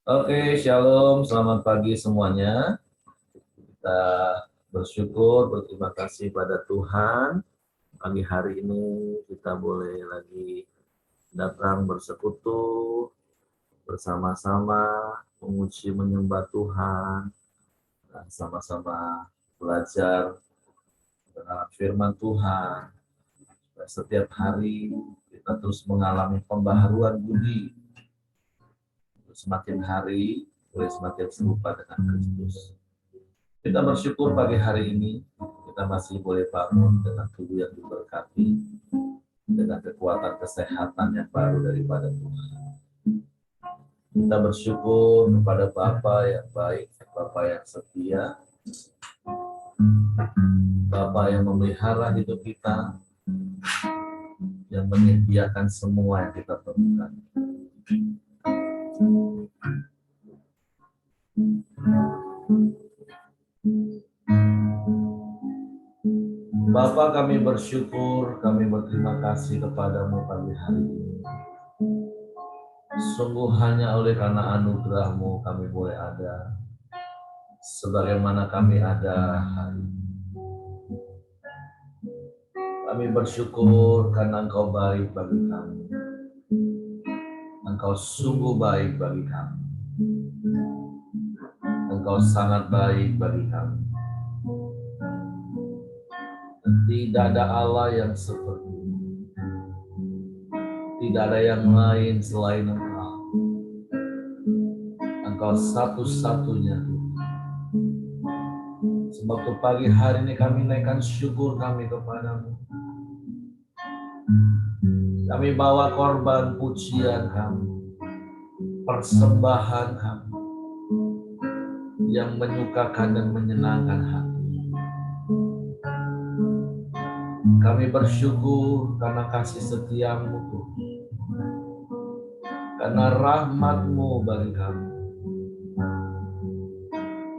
Oke, shalom, selamat pagi semuanya. Kita bersyukur, berterima kasih pada Tuhan. Pagi hari ini kita boleh lagi datang bersekutu, bersama-sama memuji menyembah Tuhan, dan sama-sama belajar tentang firman Tuhan. Setiap hari kita terus mengalami pembaharuan budi, semakin hari boleh semakin serupa dengan Kristus. Kita bersyukur pagi hari ini kita masih boleh bangun dengan tubuh yang diberkati, dengan kekuatan kesehatan yang baru daripada Tuhan. Kita bersyukur kepada Bapa yang baik, Bapa yang setia, Bapa yang memelihara hidup kita, yang menyediakan semua yang kita perlukan. Bapa, kami bersyukur, kami berterima kasih kepadamu pagi hari ini. Sungguh hanya oleh karena anugerah-Mu kami boleh ada, sebagaimana kami ada hari ini. Kami bersyukur karena Engkau baik bagi kami. Engkau sungguh baik bagi kami. Engkau sangat baik bagi kami. Tidak ada Allah yang seperti-Mu. Tidak ada yang lain selain Engkau. Engkau satu-satunya Tuhan. Sebab pagi hari ini kami naikkan syukur kami kepadamu. Kami bawa korban pujian kami, persembahan kami, yang menyukakan dan menyenangkan hati. Kami bersyukur karena kasih setiamu Tuhan, karena rahmat-Mu bagi kami,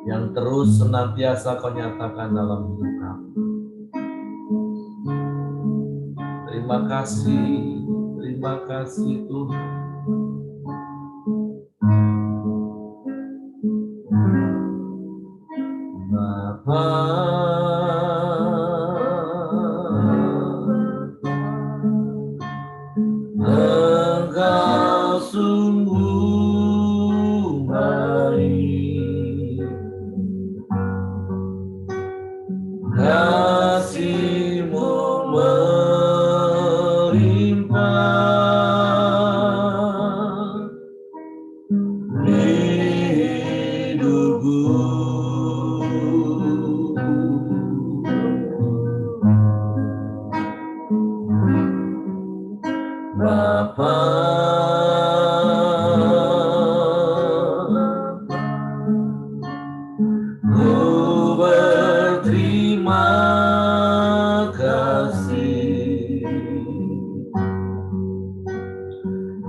yang terus senantiasa Kau nyatakan dalam hidup kami. Terima kasih Tuhan. Bapa, Engkau sungguh baik, kasih-Mu melimpah di hidupku. Bapa, ku berterima kasih,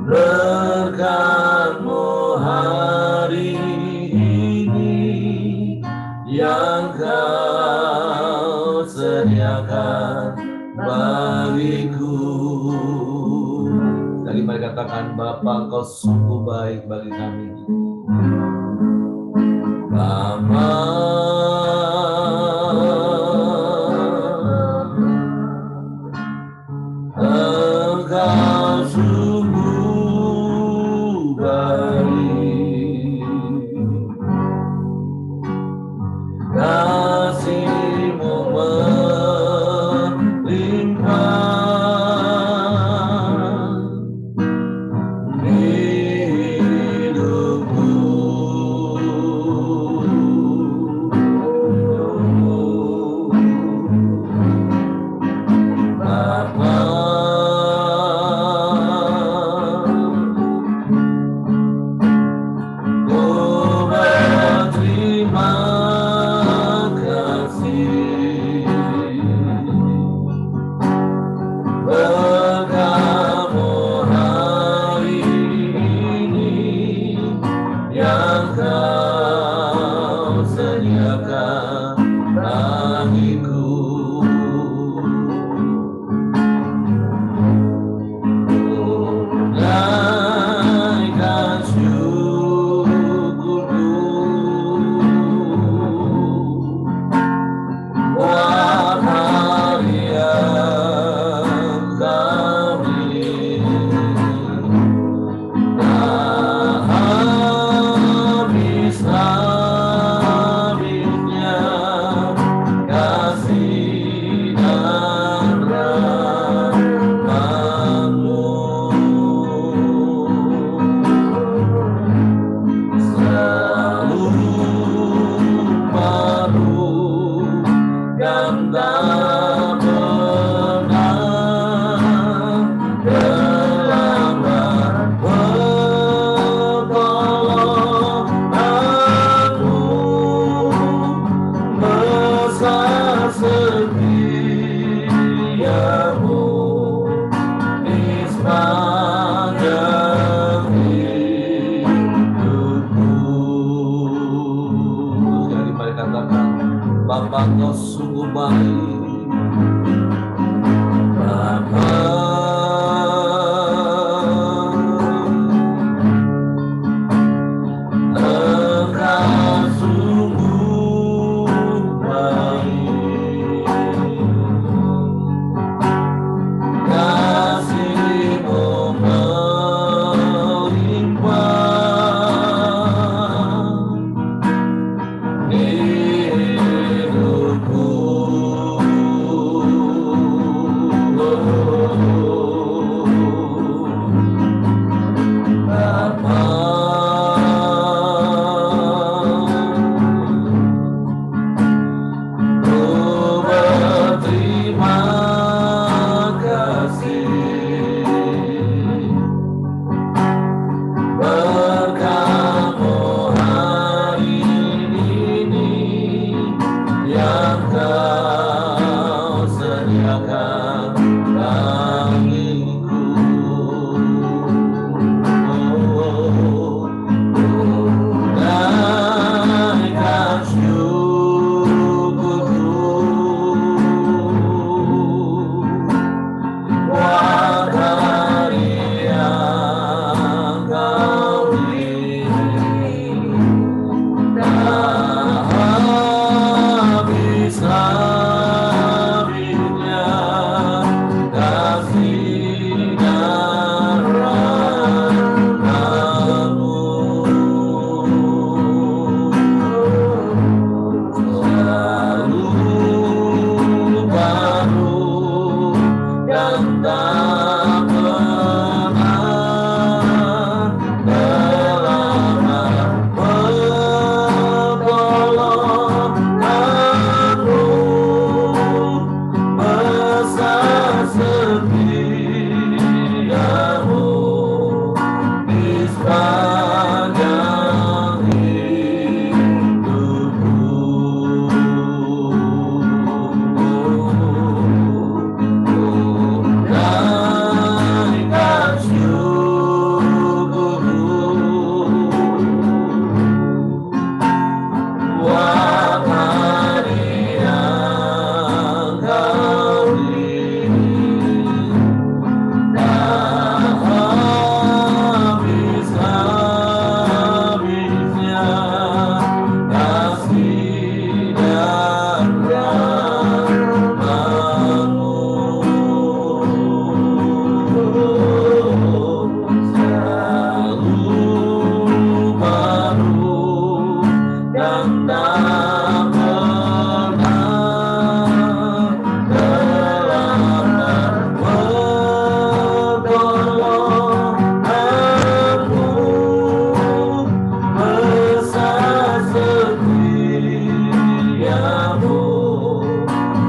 berkat-Mu hari ini yang Kau sediakan bagiku. Sekali mari katakan, Bapa, Engkau sungguh baik bagi kami. Bapa, Engkau sungguh baik, kasih-Mu melimpah di hidupku. Engkau sungguh baik, Bapa. Engkau sungguh baik, kasih-Mu melimpah di hidupku. Bapa, ku berterima kasih, berkat-Mu hari ini yang Kau sediakan bagiku. Naikkan syukurku, buat hari yang Kau beri, tak habis-habisnya kasih dan rahmat-Mu. Selalu baru dan tak pernah terlambat pertolongan-Mu, besar setia-Mu di sepanjang hidupku. Naikkan syukurku, buat hari yang Kau beri, tak habis-habisnya kasih dan rahmat-Mu. Selalu baru dan tak pernah terlambat pertolongan-Mu, besar setia-Mu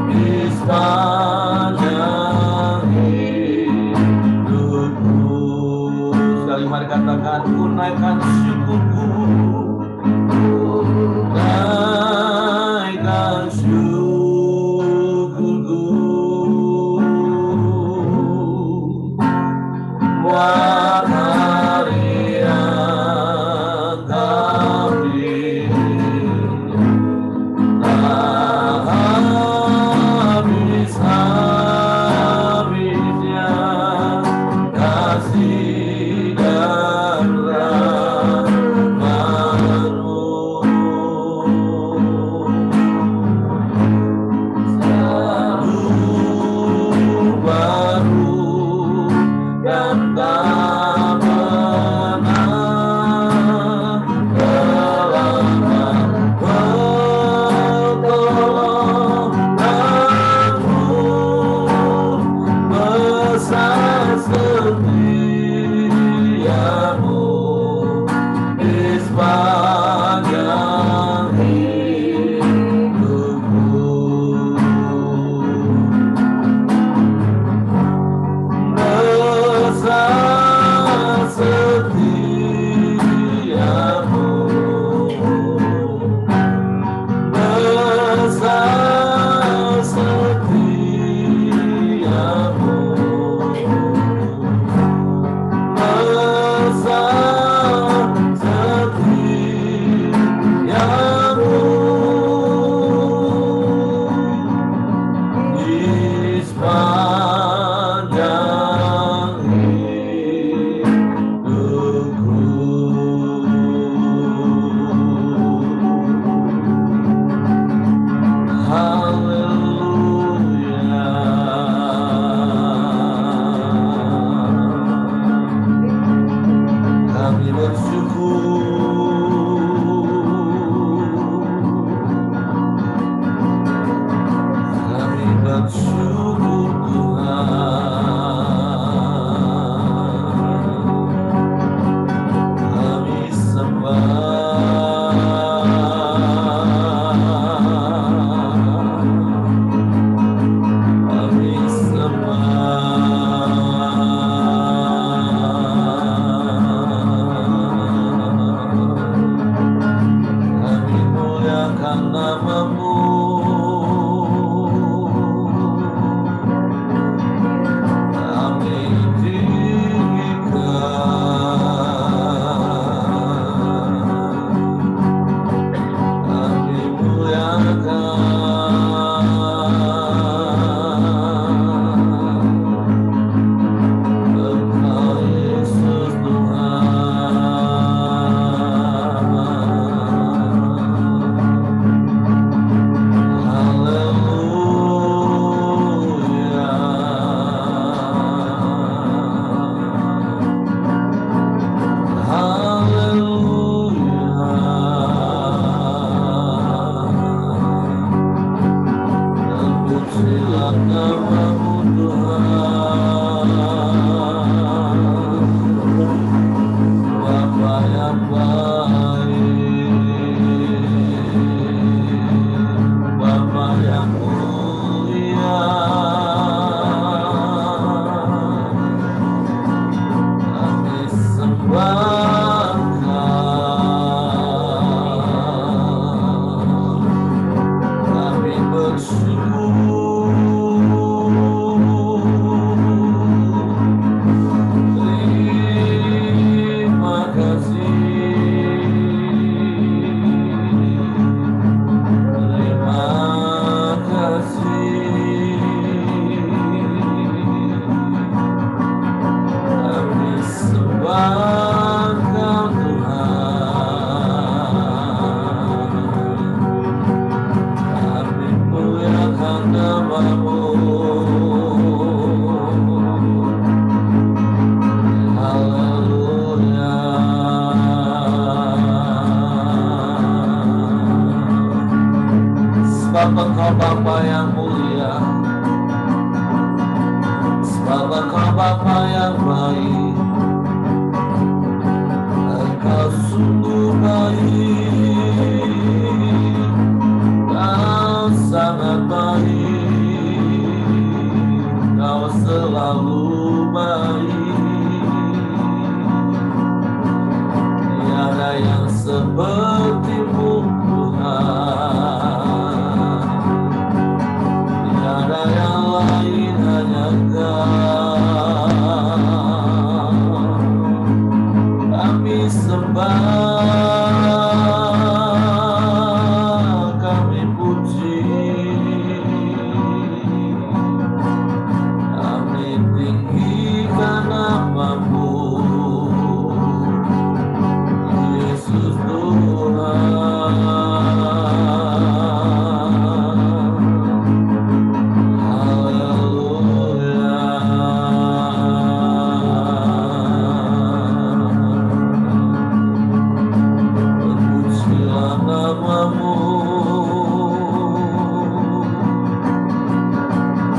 di sepanjang hidupku. Sekali mari katakan, ku naikkan syukurku, naikkan syukurku, buat hari yang Kau beri, tak habis-habisnya kasih dan rahmat-Mu. Kami bersyukur, kami bersyukur Tuhan, kami muliakan nama-Mu, kami tinggikan, kami muliakan Engkau Yesus Tuhan. Haleluya, haleluya. Terpujilah nama-Mu Tuhan, Bapa yang baik, Bapa yang mulia, kami sembah Engkau, kami bersyukur, terima kasih, terima kasih, kami sembah Engkau Tuhan, kami muliakan nama-Mu. Haleluya. Sebab Engkau Bapa yang mulia, sebab Engkau Bapa yang baik, Engkau sungguh baik, Kau sangat baik, Kau selalu baik. Tiada yang seperti-Mu Tuhan, tiada yang lain, hanya Engkau. Kami sembah, kami puji, kami tinggikan nama-Mu, Yesus Tuhan. Haleluya. Terpujilah nama-Mu,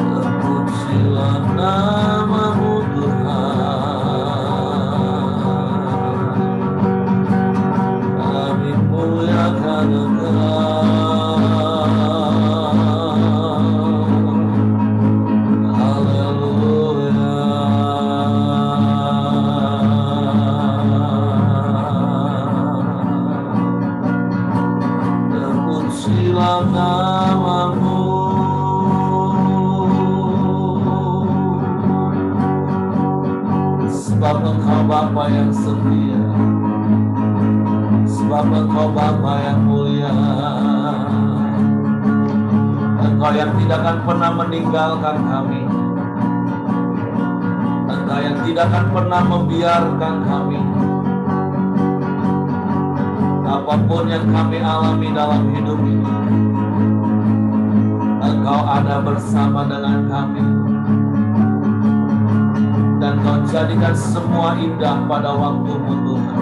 terpujilah nama-Mu Tuhan, kami muliakan Engkau. Haleluya. Terpujilah nama-Mu, sebab Engkau Bapa yang setia, sebab Engkau Bapa yang mulia, Engkau yang tidak akan pernah meninggalkan kami, Engkau yang tidak akan pernah membiarkan kami. Apapun yang kami alami dalam hidup ini, Engkau ada bersama dengan kami. dan Kau jadikan semua indah pada waktu-Mu Tuhan.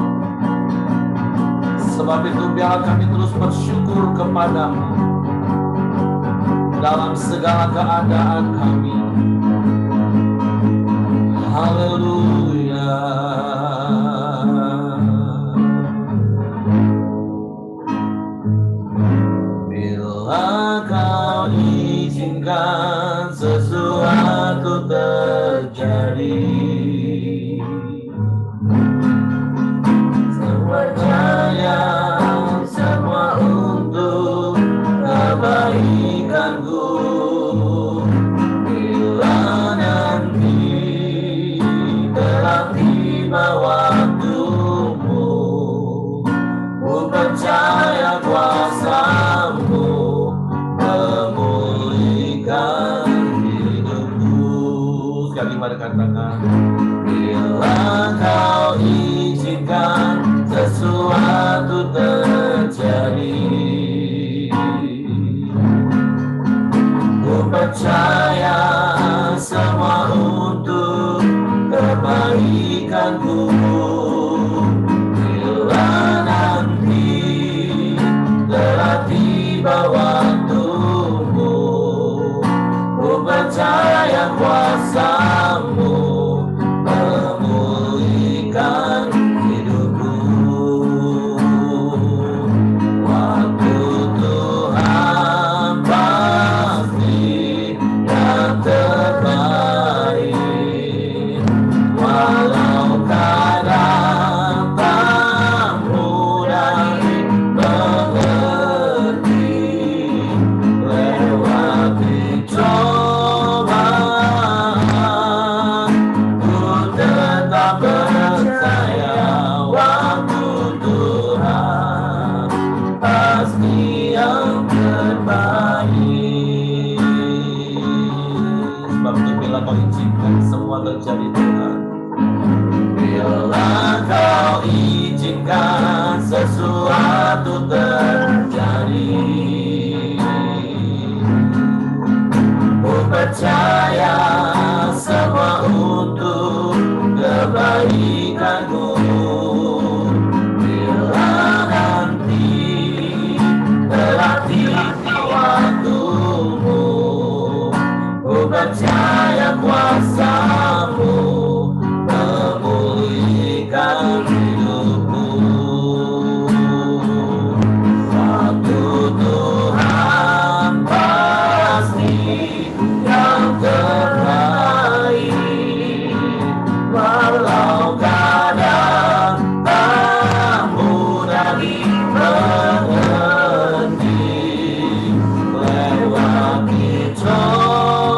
Sebab itu biarlah kami terus bersyukur kepada-Mu dalam segala keadaan kami. Haleluya. Bila Kau izinkan sesuatu terjadi, percaya semua untuk kebaikanku. Bila nanti telah tiba waktumu, ku percaya kuasa-Mu memulihkan hidupku. Sekali mari katakan, bila Kau izinkan sesuatu terjadi, ku percaya semua untuk kebaikanku. Bila nanti telah tiba waktumu, ku percaya kuasa-Mu memulihkan hidupku. Waktu Tuhan pasti yang terbaik, walau kadang tak mudah dimengerti. Lewati cobaan, ku tetap percaya waktu Tuhan pasti yang terbaik. Sebab itu bila Kau izinkan semua terjadi Tuhan, bila Kau izinkan sesuatu terjadi, ku percaya semua untuk kebaikanku. Bila nanti telah tiba waktumu, ku percaya kuasa-Mu memulihkan hidupku. Waktu Tuhan pasti yang terbaik, walau kadang tak mudah dimengerti. Lewati cobaan,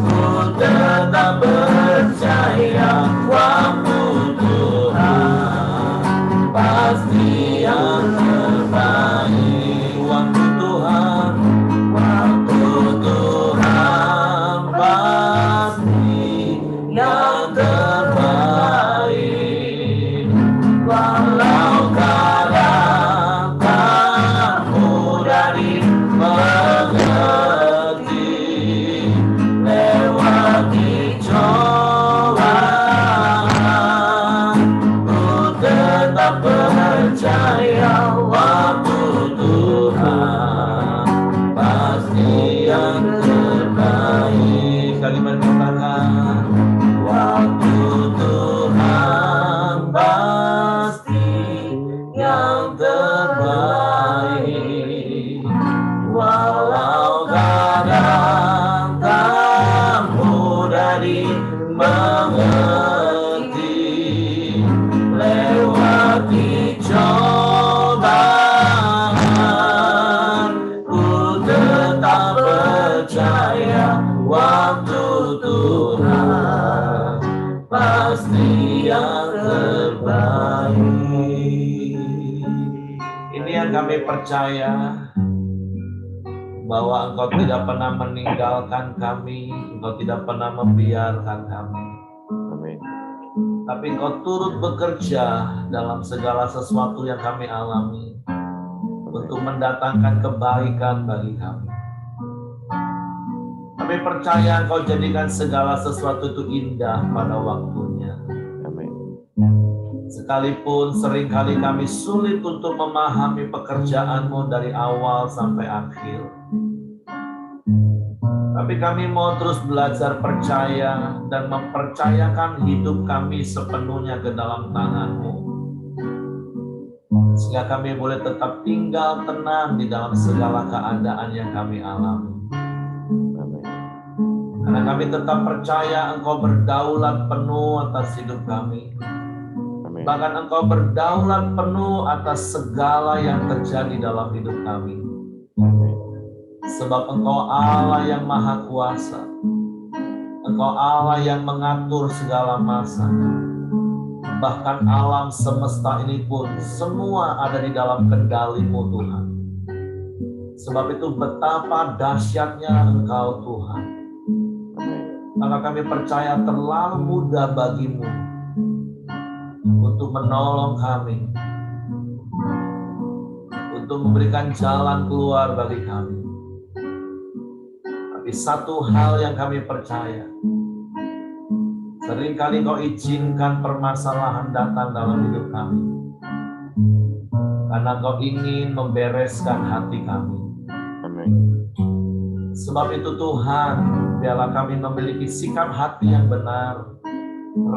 ku tetap percaya waktu Tuhan pasti yang terbaik. Waktu Tuhan pasti yang terbaik, walau kadang tak mudah dimengerti. Lewati cobaan, ku tetap percaya waktu Tuhan pasti yang terbaik. Sekali berkatakan, waktu Tuhan pasti yang terbaik, walau kadang tak mudah dimengerti. Lewati cobaan, ku tetap percaya waktu Tuhan pasti yang terbaik. Ini yang kami percaya, bahwa Engkau tidak pernah meninggalkan kami, Engkau tidak pernah membiarkan kami. Amin. Tapi Engkau turut bekerja dalam segala sesuatu yang kami alami untuk mendatangkan kebaikan bagi kami. Kami percaya Engkau jadikan segala sesuatu itu indah pada waktunya. Amin. Sekalipun seringkali kami sulit untuk memahami pekerjaan-Mu dari awal sampai akhir. Tapi kami mau terus belajar percaya dan mempercayakan hidup kami sepenuhnya ke dalam tangan-Mu. Sehingga kami boleh tetap tinggal tenang di dalam segala keadaan yang kami alami. Amin. Karena kami tetap percaya Engkau berdaulat penuh atas hidup kami. Amin. Bahkan Engkau berdaulat penuh atas segala yang terjadi dalam hidup kami. Amin. Sebab Engkau Allah yang maha kuasa. Engkau Allah yang mengatur segala masa. Bahkan alam semesta ini pun semua ada di dalam kendali-Mu Tuhan. Sebab itu betapa dahsyatnya Engkau Tuhan. Amin. Maka kami percaya terlalu mudah bagi-Mu untuk menolong kami, untuk memberikan jalan keluar bagi kami. Tapi satu hal yang kami percaya, seringkali Kau izinkan permasalahan datang dalam hidup kami, karena Kau ingin membereskan hati kami. Amin. Sebab itu Tuhan, biarlah kami memiliki sikap hati yang benar,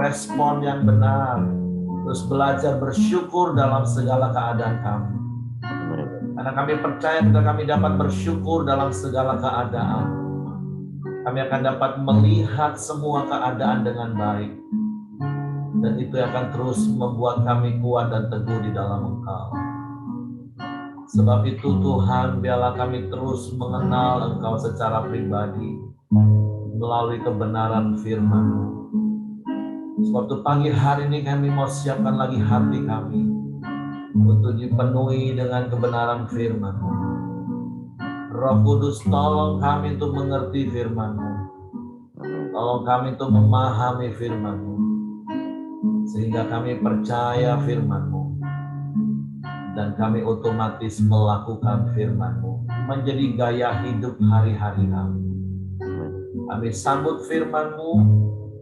respon yang benar, terus belajar bersyukur dalam segala keadaan kami. Amin. Karena kami percaya ketika kami dapat bersyukur dalam segala keadaan, kami akan dapat melihat semua keadaan dengan baik. Dan itu akan terus membuat kami kuat dan teguh di dalam Engkau. Sebab itu Tuhan, biarlah kami terus mengenal Engkau secara pribadi melalui kebenaran firman-Mu. Sebab itu pagi hari ini kami mau siapkan lagi hati kami untuk dipenuhi dengan kebenaran firman-Mu. Roh Kudus, tolong kami untuk mengerti firman-Mu. Tolong kami untuk memahami firman-Mu. Sehingga kami percaya firman-Mu. Dan kami otomatis melakukan firman-Mu. Menjadi gaya hidup hari-hari kami. Kami sambut firman-Mu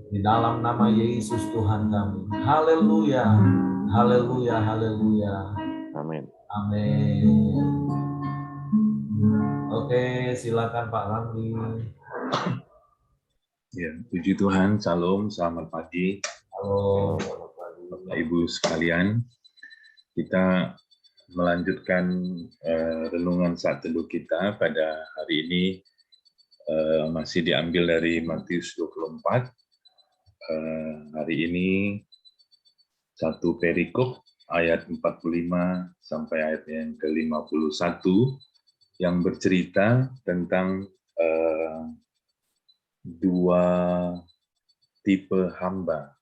di dalam nama Yesus Tuhan kami. Haleluya, haleluya, haleluya. Amin. Amin. Oke, silakan Pak Ramli. Ya, puji Tuhan, salam, selamat pagi, Halo, selamat pagi. Bapak Ibu sekalian. Kita melanjutkan renungan saat teduh kita pada hari ini, masih diambil dari Matius 24. Hari ini satu perikop ayat 45 sampai ayat yang ke-51 yang bercerita tentang dua tipe hamba,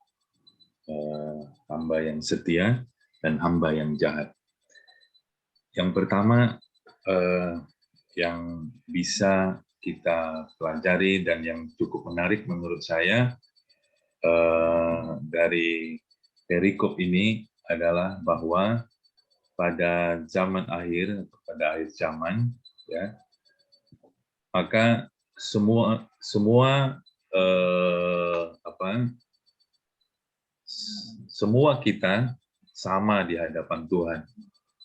hamba yang setia dan hamba yang jahat. Yang pertama yang bisa kita pelajari dan yang cukup menarik menurut saya dari perikop ini adalah bahwa pada zaman akhir, pada akhir zaman, ya, maka semua kita sama di hadapan Tuhan.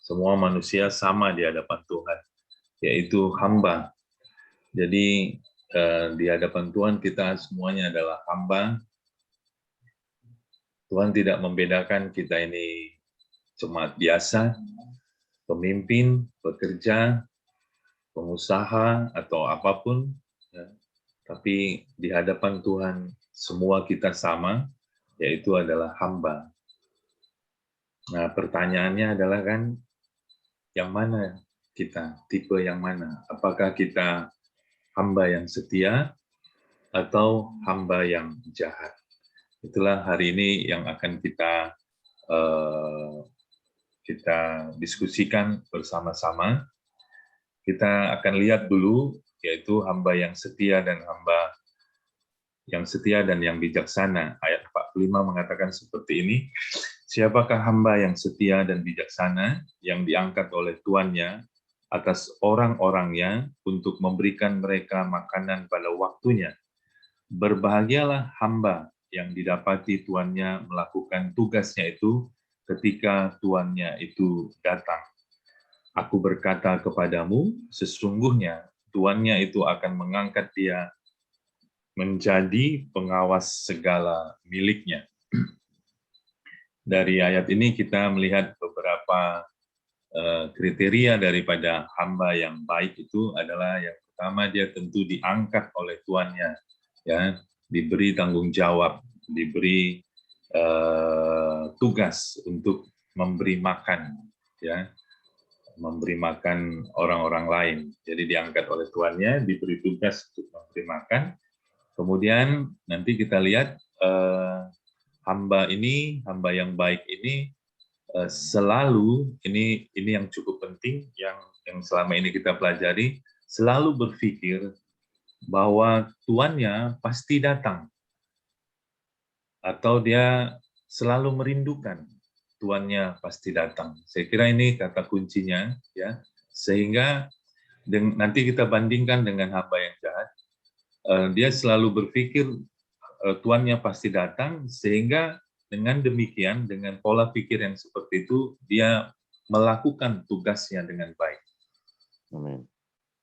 Semua manusia sama di hadapan Tuhan, yaitu hamba. Jadi di hadapan Tuhan kita semuanya adalah hamba. Tuhan tidak membedakan kita ini jemaat biasa, pemimpin, pekerja, pengusaha, atau apapun. Ya. Tapi di hadapan Tuhan semua kita sama, yaitu adalah hamba. Nah, pertanyaannya adalah kan, yang mana kita? Tipe yang mana? Apakah kita hamba yang setia atau hamba yang jahat? Itulah hari ini yang akan kita diskusikan bersama-sama. Kita akan lihat dulu, yaitu hamba yang setia dan hamba yang setia dan yang bijaksana. Ayat 45 mengatakan seperti ini, siapakah hamba yang setia dan bijaksana yang diangkat oleh tuannya atas orang-orangnya untuk memberikan mereka makanan pada waktunya. Berbahagialah hamba yang didapati tuannya melakukan tugasnya itu ketika tuannya itu datang. Aku berkata kepadamu, sesungguhnya tuannya itu akan mengangkat dia menjadi pengawas segala miliknya. Dari ayat ini kita melihat beberapa kriteria daripada hamba yang baik itu adalah yang pertama, dia tentu diangkat oleh tuannya, ya, diberi tanggung jawab, diberi tugas untuk memberi makan, ya, memberi makan orang-orang lain. Jadi diangkat oleh tuannya, diberi tugas untuk memberi makan. Kemudian nanti kita lihat hamba yang baik ini selalu, ini yang cukup penting, yang selama ini kita pelajari, selalu berpikir bahwa tuannya pasti datang, atau dia selalu merindukan tuannya pasti datang. Saya kira ini kata kuncinya, ya, sehingga nanti kita bandingkan dengan hamba yang jahat, dia selalu berpikir tuannya pasti datang, sehingga dengan demikian, dengan pola pikir yang seperti itu, dia melakukan tugasnya dengan baik. Amin.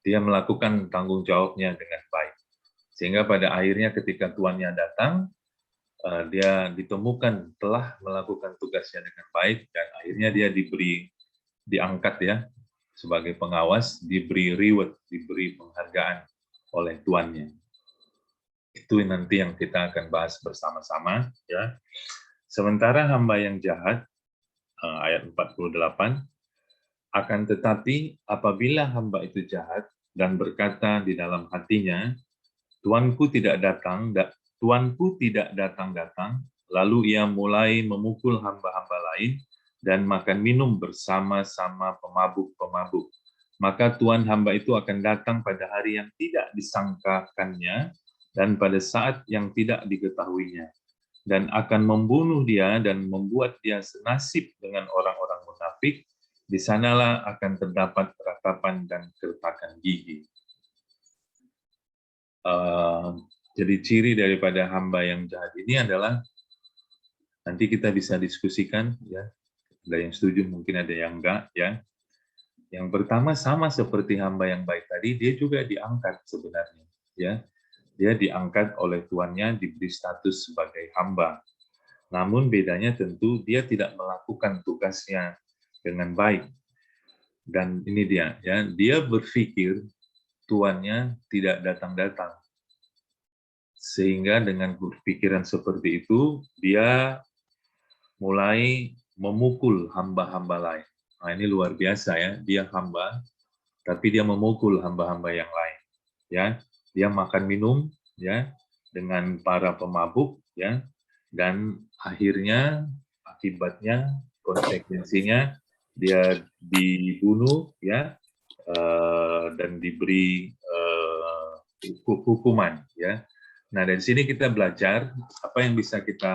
Dia melakukan tanggung jawabnya dengan baik. Sehingga pada akhirnya ketika tuannya datang, dia ditemukan telah melakukan tugasnya dengan baik, dan akhirnya dia diangkat, ya, sebagai pengawas, diberi reward, diberi penghargaan oleh tuannya. Itu nanti yang kita akan bahas bersama-sama, ya. Sementara hamba yang jahat, ayat 48, akan tetapi apabila hamba itu jahat dan berkata di dalam hatinya, Tuanku tidak datang-datang, lalu ia mulai memukul hamba-hamba lain dan makan minum bersama-sama pemabuk-pemabuk. Maka Tuan hamba itu akan datang pada hari yang tidak disangkakannya dan pada saat yang tidak diketahuinya, dan akan membunuh dia dan membuat dia senasib dengan orang-orang munafik. Di sanalah akan terdapat ratapan dan keretakan gigi. Jadi ciri daripada hamba yang jahat ini adalah, nanti kita bisa diskusikan, ya, ada yang setuju, mungkin ada yang enggak, ya. Yang pertama, sama seperti hamba yang baik tadi, dia juga diangkat sebenarnya, ya. Dia diangkat oleh tuannya, diberi status sebagai hamba. Namun bedanya tentu dia tidak melakukan tugasnya dengan baik. Dan ini dia, ya, dia berpikir tuannya tidak datang-datang. Sehingga dengan berpikiran seperti itu, dia mulai memukul hamba-hamba lain. Nah, ini luar biasa, ya. Dia hamba, tapi dia memukul hamba-hamba yang lain. Ya, dia makan minum, ya, dengan para pemabuk, ya, dan akhirnya akibatnya, konsekuensinya dia dibunuh, ya, dan diberi hukuman, ya. Nah, dari sini kita belajar apa yang bisa kita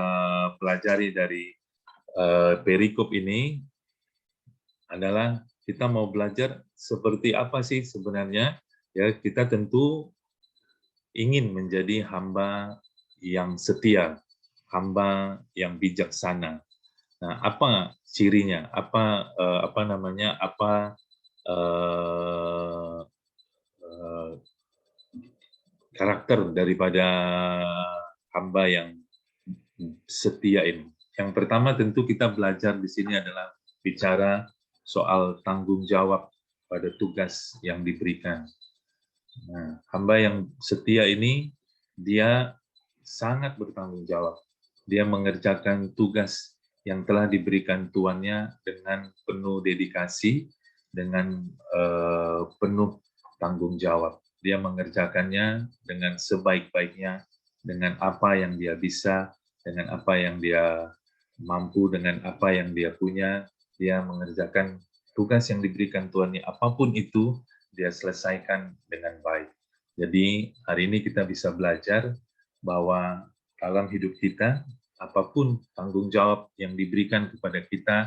pelajari dari perikop ini adalah kita mau belajar seperti apa sih sebenarnya, ya. Kita tentu ingin menjadi hamba yang setia, hamba yang bijaksana. Nah, apa cirinya? Apa namanya? Karakter daripada hamba yang setia ini? Yang pertama tentu kita belajar di sini adalah bicara soal tanggung jawab pada tugas yang diberikan. Nah, hamba yang setia ini, dia sangat bertanggung jawab. Dia mengerjakan tugas yang telah diberikan tuannya dengan penuh dedikasi, dengan penuh tanggung jawab. Dia mengerjakannya dengan sebaik-baiknya, dengan apa yang dia bisa, dengan apa yang dia mampu, dengan apa yang dia punya. Dia mengerjakan tugas yang diberikan tuannya, apapun itu, dia selesaikan dengan baik. Jadi hari ini kita bisa belajar bahwa dalam hidup kita, apapun tanggung jawab yang diberikan kepada kita,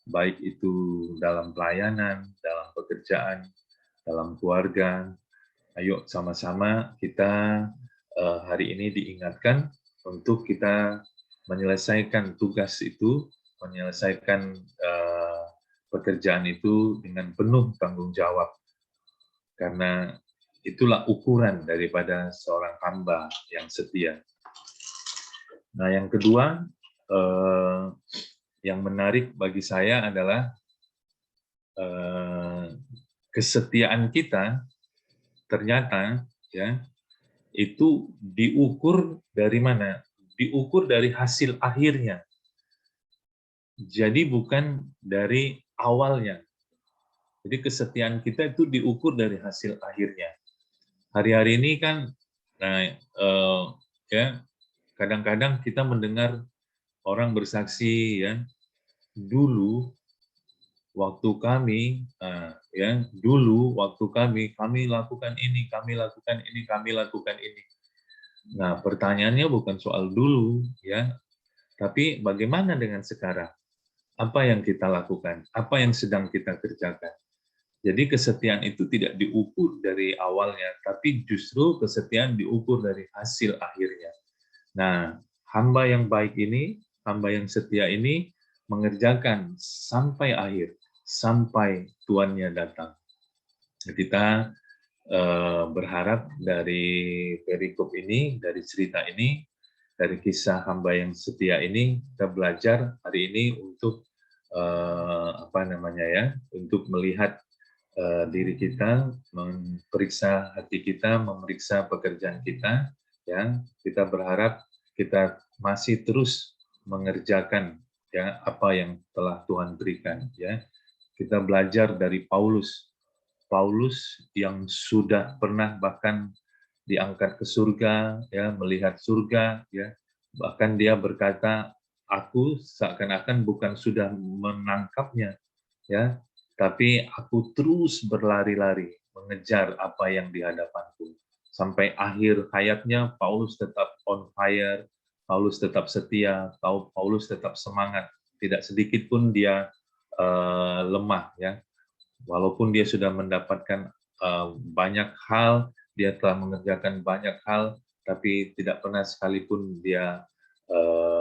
baik itu dalam pelayanan, dalam pekerjaan, dalam keluarga. Ayo sama-sama kita hari ini diingatkan untuk kita menyelesaikan tugas itu, menyelesaikan pekerjaan itu dengan penuh tanggung jawab. Karena itulah ukuran daripada seorang hamba yang setia. Nah, yang kedua, yang menarik bagi saya adalah kesetiaan kita ternyata ya itu diukur dari mana? Diukur dari hasil akhirnya. Jadi bukan dari awalnya. Jadi kesetiaan kita itu diukur dari hasil akhirnya. Hari-hari ini kan, nah ya kadang-kadang kita mendengar orang bersaksi ya, dulu waktu kami, dulu waktu kami lakukan ini, kami lakukan ini, kami lakukan ini. Nah, pertanyaannya bukan soal dulu, ya, tapi bagaimana dengan sekarang? Apa yang kita lakukan? Apa yang sedang kita kerjakan? Jadi kesetiaan itu tidak diukur dari awalnya, tapi justru kesetiaan diukur dari hasil akhirnya. Nah, hamba yang baik ini, hamba yang setia ini, mengerjakan sampai akhir, sampai tuannya datang. Kita berharap dari perikop ini, dari cerita ini, dari kisah hamba yang setia ini, kita belajar hari ini untuk untuk melihat diri kita, memeriksa hati kita, memeriksa pekerjaan kita. Ya, kita berharap kita masih terus mengerjakan ya apa yang telah Tuhan berikan. Ya, kita belajar dari Paulus yang sudah pernah bahkan diangkat ke surga, ya melihat surga, ya bahkan dia berkata, aku seakan-akan bukan sudah menangkapnya, ya, tapi aku terus berlari-lari mengejar apa yang di hadapanku. Sampai akhir hayatnya Paulus tetap on fire, Paulus tetap setia, Paulus tetap semangat, tidak sedikit pun dia lemah, ya. Walaupun dia sudah mendapatkan banyak hal, dia telah mengerjakan banyak hal, tapi tidak pernah sekalipun dia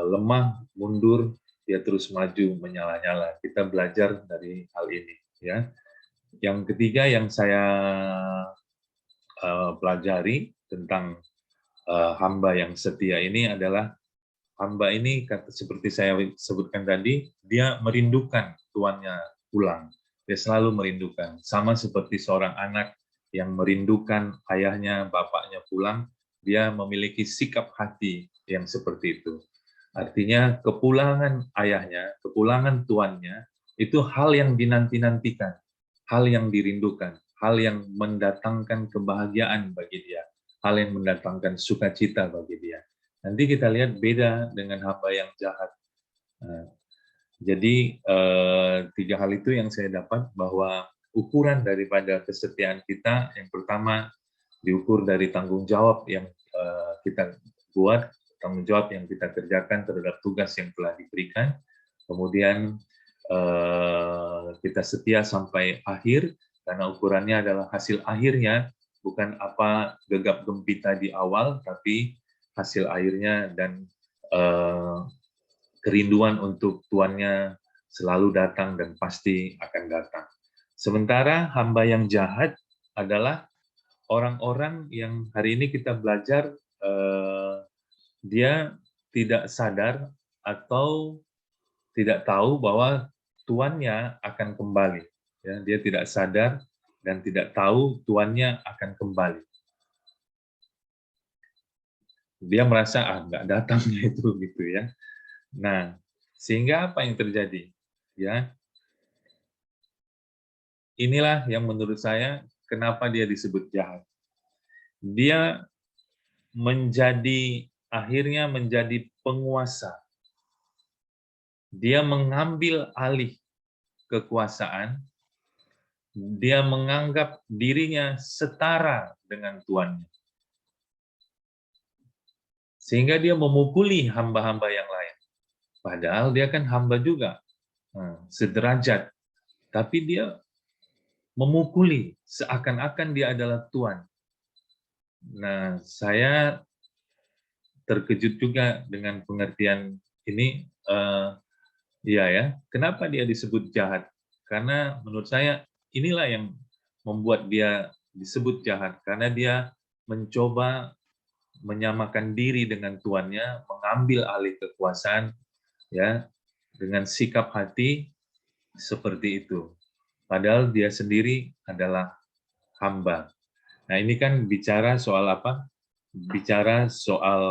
lemah, mundur, dia terus maju menyala-nyala. Kita belajar dari hal ini, ya. Yang ketiga yang saya pelajari tentang hamba yang setia ini adalah hamba ini seperti saya sebutkan tadi, dia merindukan tuannya pulang. Dia selalu merindukan. Sama seperti seorang anak yang merindukan ayahnya, bapaknya pulang, dia memiliki sikap hati yang seperti itu. Artinya kepulangan ayahnya, kepulangan tuannya, itu hal yang dinanti-nantikan, hal yang dirindukan, hal yang mendatangkan kebahagiaan bagi dia, hal yang mendatangkan sukacita bagi dia. Nanti kita lihat beda dengan hamba yang jahat. Jadi tiga hal itu yang saya dapat, bahwa ukuran daripada kesetiaan kita, yang pertama diukur dari tanggung jawab yang kita buat, tanggung jawab yang kita kerjakan terhadap tugas yang telah diberikan. Kemudian kita setia sampai akhir, karena ukurannya adalah hasil akhirnya, bukan apa gegap gempita di awal, tapi hasil akhirnya dan kerinduan untuk tuannya selalu datang dan pasti akan datang. Sementara hamba yang jahat adalah orang-orang yang hari ini kita belajar dia tidak sadar atau tidak tahu bahwa tuannya akan kembali. Ya, dia tidak sadar dan tidak tahu tuannya akan kembali. Dia merasa nggak datangnya itu gitu ya. Nah, sehingga apa yang terjadi? Ya, inilah yang menurut saya kenapa dia disebut jahat. Dia akhirnya menjadi penguasa. Dia mengambil alih kekuasaan. Dia menganggap dirinya setara dengan tuannya. Sehingga dia memukuli hamba-hamba yang lain. Padahal dia kan hamba juga, sederajat. Tapi dia memukuli seakan-akan dia adalah Tuhan. Nah, saya terkejut juga dengan pengertian ini. Iya ya, kenapa dia disebut jahat? Karena menurut saya inilah yang membuat dia disebut jahat, karena dia mencoba menyamakan diri dengan tuannya, mengambil alih kekuasaan, ya, dengan sikap hati seperti itu. Padahal dia sendiri adalah hamba. Nah, ini kan bicara soal apa? Bicara soal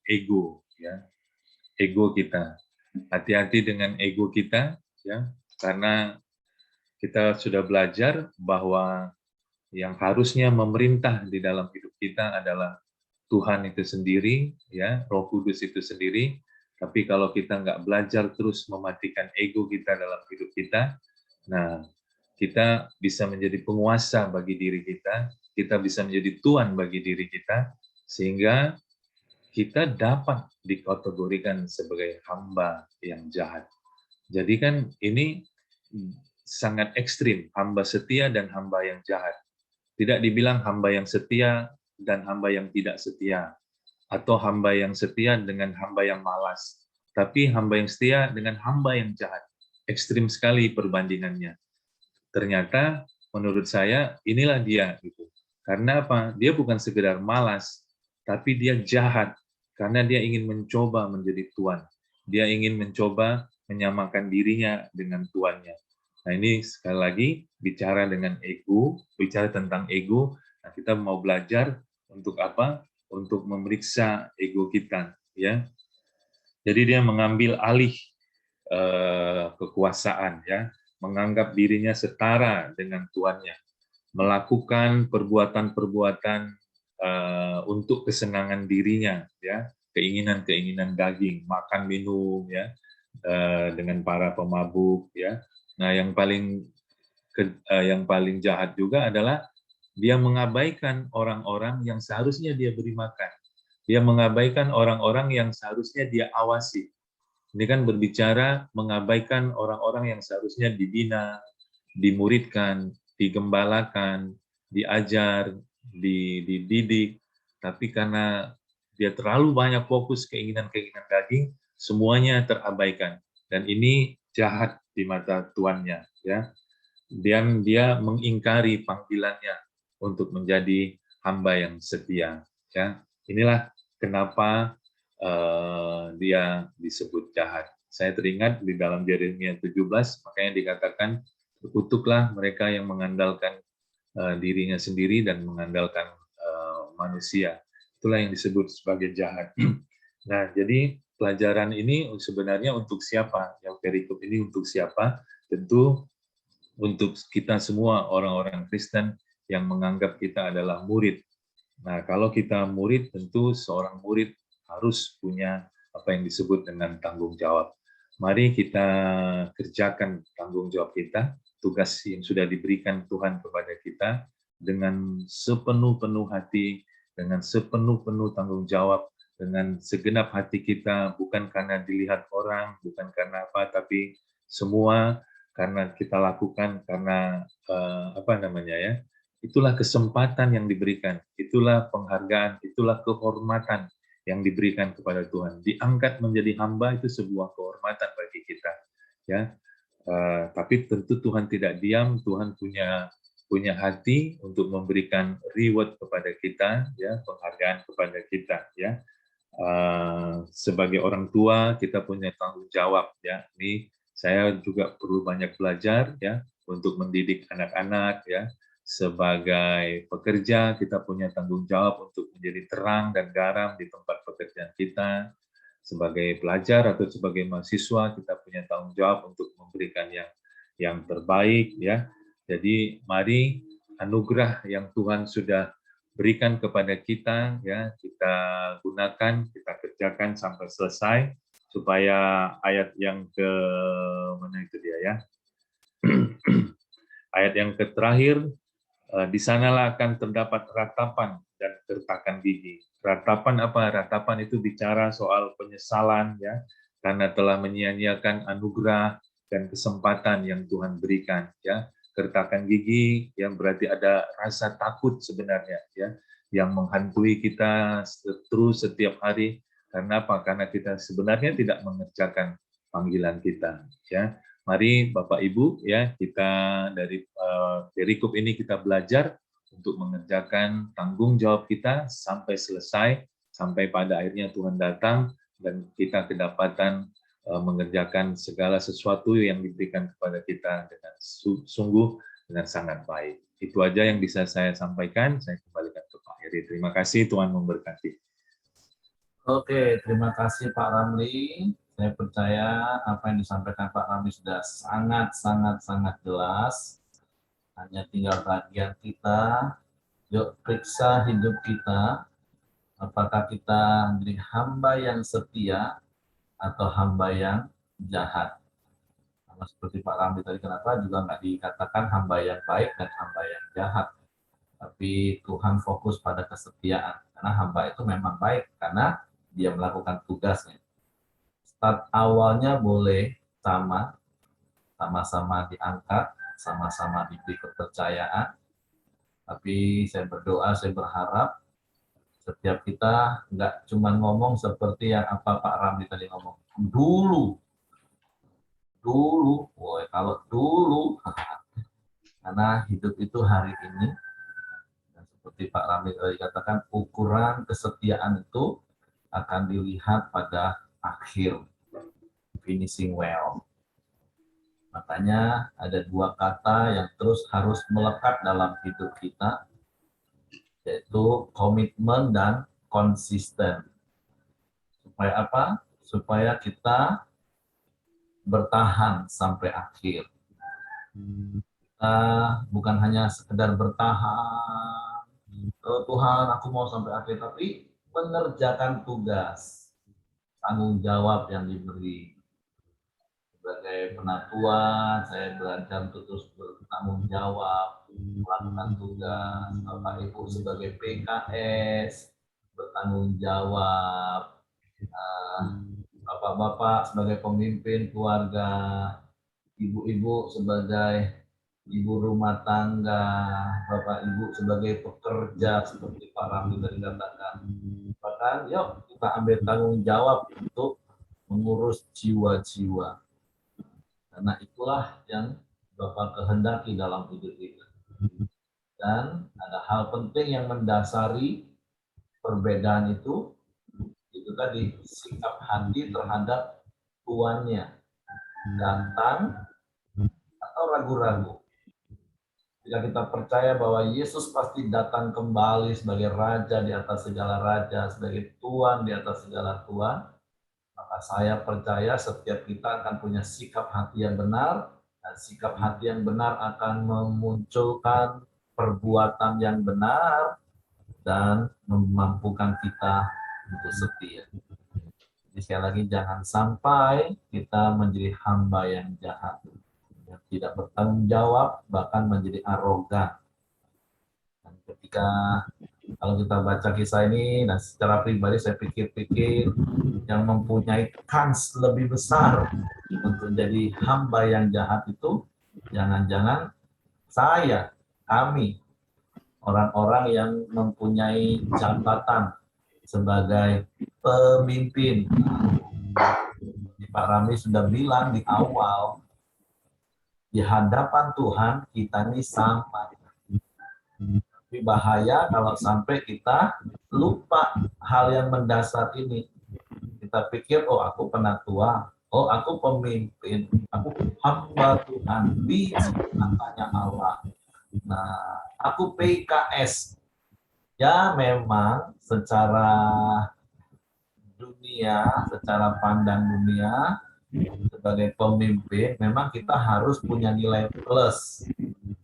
ego, ya, ego kita. Hati-hati dengan ego kita, ya, karena kita sudah belajar bahwa yang harusnya memerintah di dalam hidup kita adalah Tuhan itu sendiri, ya, Roh Kudus itu sendiri. Tapi kalau kita nggak belajar terus mematikan ego kita dalam hidup kita, nah, kita bisa menjadi penguasa bagi diri kita bisa menjadi tuan bagi diri kita, sehingga kita dapat dikategorikan sebagai hamba yang jahat. Jadi kan ini sangat ekstrim, hamba setia dan hamba yang jahat. Tidak dibilang hamba yang setia dan hamba yang tidak setia, atau hamba yang setia dengan hamba yang malas, tapi hamba yang setia dengan hamba yang jahat. Ekstrim sekali perbandingannya. Ternyata menurut saya inilah dia gitu. Karena apa? Dia bukan sekedar malas, tapi dia jahat karena dia ingin mencoba menjadi tuan. Dia ingin mencoba menyamakan dirinya dengan tuannya. Nah, ini sekali lagi bicara dengan ego, bicara tentang ego. Nah, kita mau belajar untuk apa? Untuk memeriksa ego kita, ya. Jadi dia mengambil alih kekuasaan, ya, menganggap dirinya setara dengan tuannya, melakukan perbuatan-perbuatan untuk kesenangan dirinya, ya, keinginan-keinginan daging, makan minum, ya, dengan para pemabuk, ya. Nah, yang paling jahat juga adalah dia mengabaikan orang-orang yang seharusnya dia beri makan. Dia mengabaikan orang-orang yang seharusnya dia awasi. Ini kan berbicara mengabaikan orang-orang yang seharusnya dibina, dimuridkan, digembalakan, diajar, dididik, tapi karena dia terlalu banyak fokus keinginan-keinginan daging, semuanya terabaikan. Dan ini jahat di mata tuannya, ya. Dan dia mengingkari panggilannya untuk menjadi hamba yang setia, ya. Inilah kenapa dia disebut jahat. Saya teringat di dalam Yeremia 17, makanya dikatakan, kutuklah mereka yang mengandalkan dirinya sendiri dan mengandalkan manusia. Itulah yang disebut sebagai jahat. Nah, jadi pelajaran ini sebenarnya untuk siapa? Yang perikop ini untuk siapa? Tentu untuk kita semua orang-orang Kristen yang menganggap kita adalah murid. Nah, kalau kita murid, tentu seorang murid harus punya apa yang disebut dengan tanggung jawab. Mari kita kerjakan tanggung jawab kita, tugas yang sudah diberikan Tuhan kepada kita, dengan sepenuh-penuh hati, dengan sepenuh-penuh tanggung jawab, dengan segenap hati kita, bukan karena dilihat orang, bukan karena apa, tapi semua karena kita lakukan karena apa namanya, ya, itulah kesempatan yang diberikan, itulah penghargaan, itulah kehormatan yang diberikan kepada Tuhan. Diangkat menjadi hamba itu sebuah kehormatan bagi kita, ya. Tapi tentu Tuhan tidak diam, Tuhan punya hati untuk memberikan reward kepada kita, ya, penghargaan kepada kita, ya. Sebagai orang tua kita punya tanggung jawab, ya. Ini saya juga perlu banyak belajar, ya, untuk mendidik anak-anak, ya. Sebagai pekerja kita punya tanggung jawab untuk menjadi terang dan garam di tempat pekerjaan kita. Sebagai pelajar atau sebagai mahasiswa kita punya tanggung jawab untuk memberikan yang terbaik, ya. Jadi mari anugerah yang Tuhan sudah berikan kepada kita, ya, kita gunakan, kita kerjakan sampai selesai, supaya ayat yang ke mana itu dia, ya, ayat yang terakhir, di sanalah akan terdapat ratapan dan gertakan gigi. Ratapan apa? Ratapan itu bicara soal penyesalan, ya, karena telah menyia-nyiakan anugerah dan kesempatan yang Tuhan berikan, ya. kertakan gigi, yang berarti ada rasa takut sebenarnya, ya, yang menghantui kita terus setiap hari. Karena apa? Karena kita sebenarnya tidak mengerjakan panggilan kita, ya. Mari Bapak Ibu, ya, kita dari perikop ini kita belajar untuk mengerjakan tanggung jawab kita sampai selesai, sampai pada akhirnya Tuhan datang dan kita kedapatan mengerjakan segala sesuatu yang diberikan kepada kita dengan sungguh dengan sangat baik. Itu aja yang bisa saya sampaikan. Saya kembalikan ke Pak Heri. Terima kasih, Tuhan memberkati. Oke, terima kasih Pak Ramli. Saya percaya apa yang disampaikan Pak Ramli sudah sangat jelas. Hanya tinggal bagian kita. Yuk periksa hidup kita. Apakah kita menjadi hamba yang setia atau hamba yang jahat. Sama seperti Pak Ramli tadi, kenapa juga nggak dikatakan hamba yang baik dan hamba yang jahat. Tapi Tuhan fokus pada kesetiaan. Karena hamba itu memang baik, karena dia melakukan tugasnya. Start awalnya boleh sama-sama diangkat, sama-sama diberi kepercayaan. Tapi saya berdoa, saya berharap setiap kita nggak cuma ngomong seperti yang apa Pak Ramli tadi ngomong. Dulu, woy, kalau dulu, karena hidup itu hari ini, dan seperti Pak Ramli tadi katakan, ukuran kesetiaan itu akan dilihat pada akhir, finishing well. Makanya ada dua kata yang terus harus melekat dalam hidup kita, yaitu komitmen dan konsisten. Supaya apa? Supaya kita bertahan sampai akhir. Kita bukan hanya sekedar bertahan, oh Tuhan aku mau sampai akhir, tapi mengerjakan tugas, tanggung jawab yang diberi. Sebagai penatua, saya belajar untuk terus bertanggung jawab, melakukan tugas. Bapak Ibu sebagai PKS, bertanggung jawab. Bapak-bapak sebagai pemimpin keluarga, ibu-ibu sebagai ibu rumah tangga, Bapak Ibu sebagai pekerja, seperti Pak Ramli tadi katakan. Bahkan, yuk kita ambil tanggung jawab untuk mengurus jiwa-jiwa. Karena itulah yang Bapak kehendaki dalam hidup kita. Dan ada hal penting yang mendasari perbedaan itu tadi, sikap hati terhadap tuannya. Datang atau ragu-ragu. Jika kita percaya bahwa Yesus pasti datang kembali sebagai Raja di atas segala Raja, sebagai Tuan di atas segala Tuan, maka saya percaya setiap kita akan punya sikap hati yang benar, dan sikap hati yang benar akan memunculkan perbuatan yang benar dan memampukan kita untuk setia. Jadi sekali lagi, jangan sampai kita menjadi hamba yang jahat, yang tidak bertanggung jawab, bahkan menjadi arogan. Dan ketika kalau kita baca kisah ini, dan secara pribadi saya pikir-pikir, yang mempunyai kans lebih besar untuk jadi hamba yang jahat itu, jangan-jangan kami, orang-orang yang mempunyai jabatan sebagai pemimpin. Pak Ramli sudah bilang di awal, di hadapan Tuhan kita ini sama. Tapi bahaya kalau sampai kita lupa hal yang mendasar ini. Kita pikir, oh aku penatua, oh aku pemimpin, aku hamba Tuhan, biji katanya Allah. Nah, aku PKS. Ya memang secara dunia, secara pandang dunia, sebagai pemimpin, memang kita harus punya nilai plus.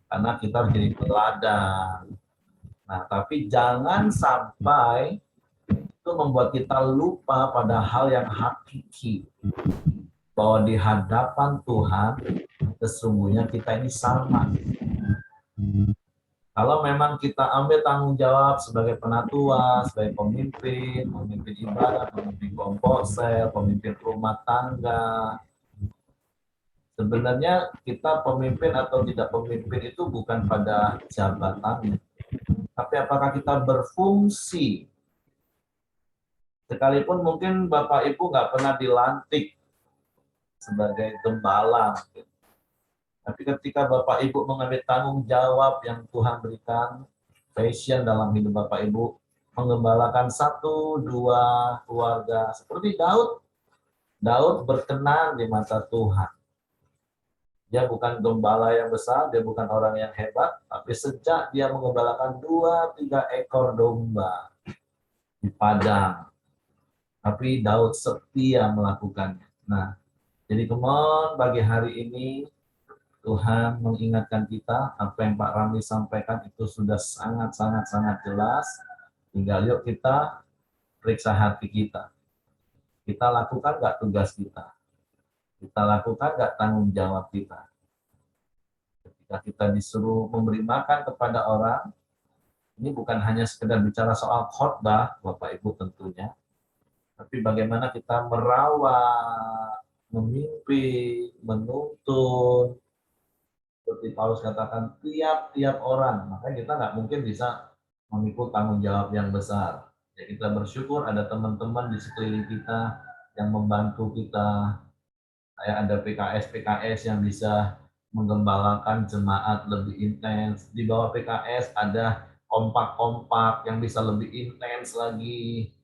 Karena kita menjadi teladan. Nah, tapi jangan sampai itu membuat kita lupa pada hal yang hakiki. Bahwa di hadapan Tuhan, sesungguhnya kita ini sama. Kalau memang kita ambil tanggung jawab sebagai penatua, sebagai pemimpin ibadah, pemimpin komposel, pemimpin rumah tangga, Sebenarnya kita pemimpin atau tidak pemimpin itu bukan pada jabatannya, tapi apakah kita berfungsi. Sekalipun mungkin Bapak Ibu nggak pernah dilantik sebagai gembala, tapi ketika Bapak Ibu mengambil tanggung jawab yang Tuhan berikan, passion dalam hidup Bapak Ibu, mengembalakan 1, 2 keluarga, seperti Daud. Daud berkenan di mata Tuhan. Dia bukan gembala yang besar, dia bukan orang yang hebat, tapi sejak dia mengembalakan 2-3 ekor domba di padang, tapi Daud setia melakukannya. Nah, jadi kemon pagi hari ini Tuhan mengingatkan kita apa yang Pak Ramli sampaikan itu sudah sangat jelas. Tinggal yuk kita periksa hati kita. Kita lakukan nggak tugas kita? Kita lakukan nggak tanggung jawab kita? Ketika kita disuruh memberi makan kepada orang, ini bukan hanya sekedar bicara soal khotbah, Bapak Ibu tentunya, tapi bagaimana kita merawat, memimpin, menuntun, seperti Paulus katakan, tiap-tiap orang. Makanya kita nggak mungkin bisa memikul tanggung jawab yang besar. Ya, kita bersyukur ada teman-teman di sekeliling kita yang membantu kita. Kayak ada PKS yang bisa menggembalakan jemaat lebih intens. Di bawah PKS ada kompak-kompak yang bisa lebih intens lagi.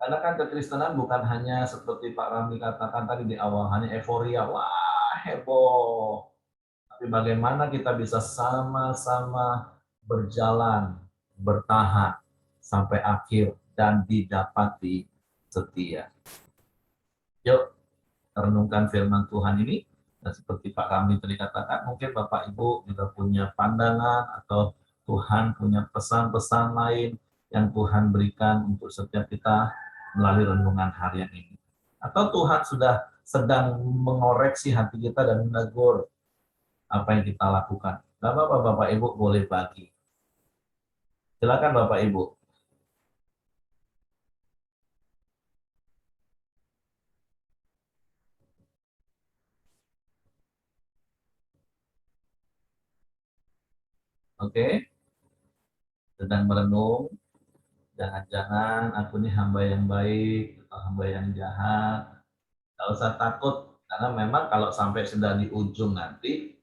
Karena kan kekristenan bukan hanya seperti Pak Ramli katakan tadi di awal, hanya euforia, wah heboh. Tapi bagaimana kita bisa sama-sama berjalan, bertahan sampai akhir dan didapati setia. Yuk, renungkan firman Tuhan ini. Dan seperti Pak Ramli tadi katakan, mungkin Bapak Ibu juga punya pandangan atau Tuhan punya pesan-pesan lain yang Tuhan berikan untuk setiap kita melalui renungan harian ini. Atau Tuhan sudah sedang mengoreksi hati kita dan menegur apa yang kita lakukan. Gak apa-apa Bapak Ibu boleh bagi. Silakan Bapak Ibu. Oke, sedang merenung. Jangan-jangan aku ini hamba yang baik atau hamba yang jahat. Gak usah takut, karena memang kalau sampai sudah di ujung nanti,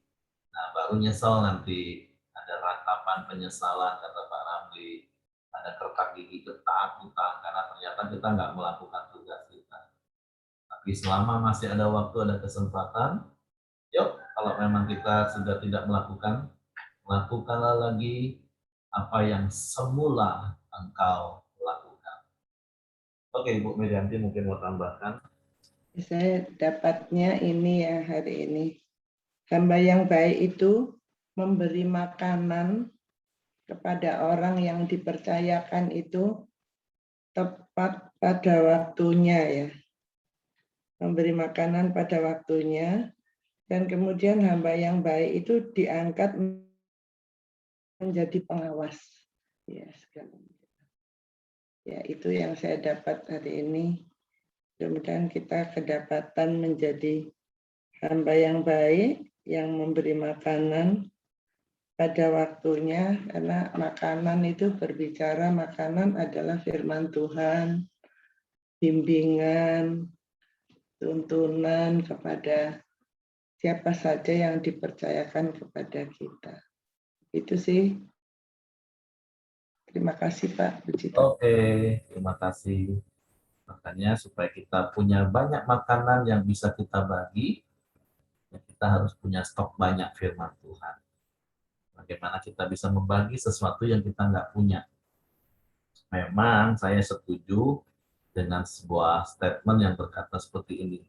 nah baru nyesel nanti. Ada ratapan penyesalan, kata Pak Ramli. Ada kertak gigi ketakutan, karena ternyata kita nggak melakukan tugas kita. Tapi selama masih ada waktu, ada kesempatan, yuk kalau memang kita sudah tidak melakukan, lakukanlah lagi apa yang semula engkau lakukan. Oke, Ibu Mirianti mungkin mau tambahkan. Saya dapatnya ini ya hari ini. Hamba yang baik itu memberi makanan kepada orang yang dipercayakan itu tepat pada waktunya ya. Memberi makanan pada waktunya, dan kemudian hamba yang baik itu diangkat menjadi pengawas. Ya, ya itu yang saya dapat hari ini. Mudah-mudahan kita kedapatan menjadi hamba yang baik, yang memberi makanan pada waktunya, karena makanan itu berbicara, makanan adalah firman Tuhan, bimbingan, tuntunan kepada siapa saja yang dipercayakan kepada kita. Itu sih. Terima kasih Pak Puji. Oke, terima kasih. Makanya supaya kita punya banyak makanan yang bisa kita bagi, ya kita harus punya stok banyak firman Tuhan. Bagaimana kita bisa membagi sesuatu yang kita nggak punya. Memang saya setuju dengan sebuah statement yang berkata seperti ini.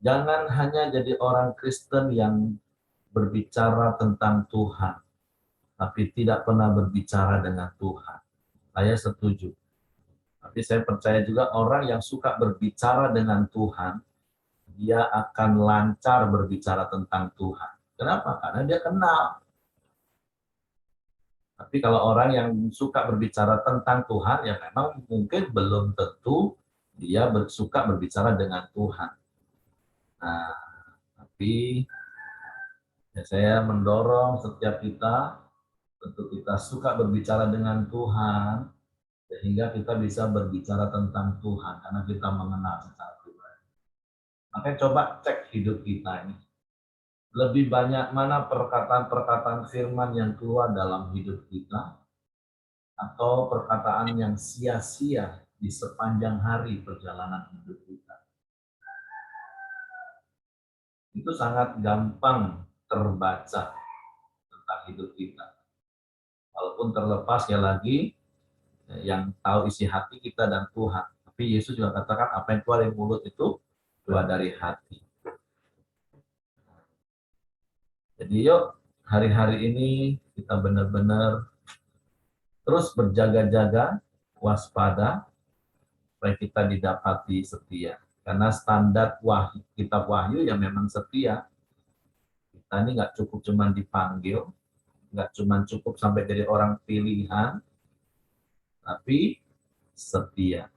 Jangan hanya jadi orang Kristen yang berbicara tentang Tuhan, tapi tidak pernah berbicara dengan Tuhan. Saya setuju. Tapi saya percaya juga orang yang suka berbicara dengan Tuhan, dia akan lancar berbicara tentang Tuhan. Kenapa? Karena dia kenal. Tapi kalau orang yang suka berbicara tentang Tuhan, ya memang mungkin belum tentu dia suka berbicara dengan Tuhan. Nah, Tapi ya saya mendorong setiap kita, tentu kita suka berbicara dengan Tuhan, sehingga kita bisa berbicara tentang Tuhan, karena kita mengenal secara pribadi. Makanya coba cek hidup kita ini. Lebih banyak mana perkataan-perkataan firman yang keluar dalam hidup kita, atau perkataan yang sia-sia di sepanjang hari perjalanan hidup kita. Itu sangat gampang terbaca tentang hidup kita. Walaupun terlepas ya lagi, yang tahu isi hati kita dan Tuhan. Tapi Yesus juga katakan apa yang keluar dari mulut itu keluar dari hati. Jadi yuk hari-hari ini kita benar-benar terus berjaga-jaga, waspada, supaya kita didapati setia. Karena standar kitab Wahyu yang memang setia. Kita ini nggak cukup cuma dipanggil, nggak cuma cukup sampai jadi orang pilihan, tapi setia.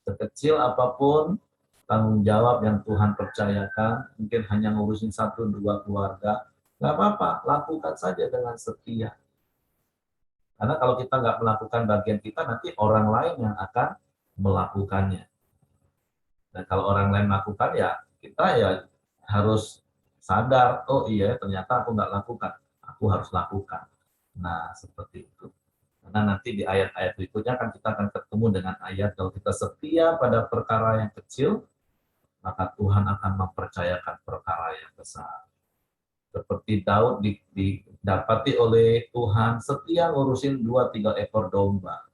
Sekecil apapun tanggung jawab yang Tuhan percayakan, mungkin hanya ngurusin 1-2 keluarga, nggak apa-apa, lakukan saja dengan setia. Karena kalau kita nggak melakukan bagian kita, nanti orang lain yang akan melakukannya. Dan kalau orang lain melakukan, ya kita ya harus sadar, oh iya ternyata aku nggak lakukan, aku harus lakukan. Nah seperti itu. Karena nanti di ayat-ayat berikutnya kita akan ketemu dengan ayat kalau kita setia pada perkara yang kecil, maka Tuhan akan mempercayakan perkara yang besar. Seperti Daud didapati oleh Tuhan setia ngurusin 2-3 ekor domba.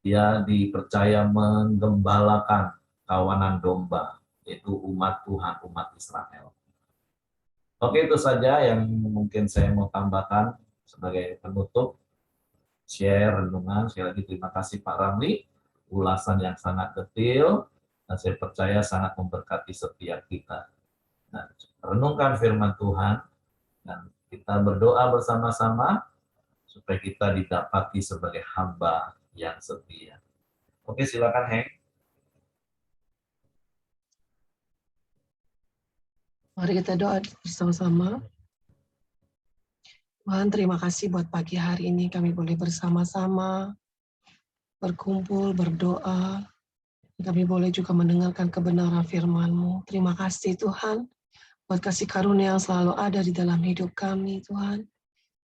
Dia dipercaya menggembalakan kawanan domba, yaitu umat Tuhan, umat Israel. Oke, itu saja yang mungkin saya mau tambahkan sebagai penutup. Share renungan. Sekali lagi terima kasih Pak Ramli, ulasan yang sangat detail, dan saya percaya sangat memberkati setiap kita. Nah, renungkan firman Tuhan, dan kita berdoa bersama-sama supaya kita didapati sebagai hamba yang setia. Oke, silakan Heng. Mari kita doa bersama-sama. Tuhan, terima kasih buat pagi hari ini kami boleh bersama-sama berkumpul, berdoa. Kami boleh juga mendengarkan kebenaran firman-Mu. Terima kasih Tuhan buat kasih karunia yang selalu ada di dalam hidup kami, Tuhan.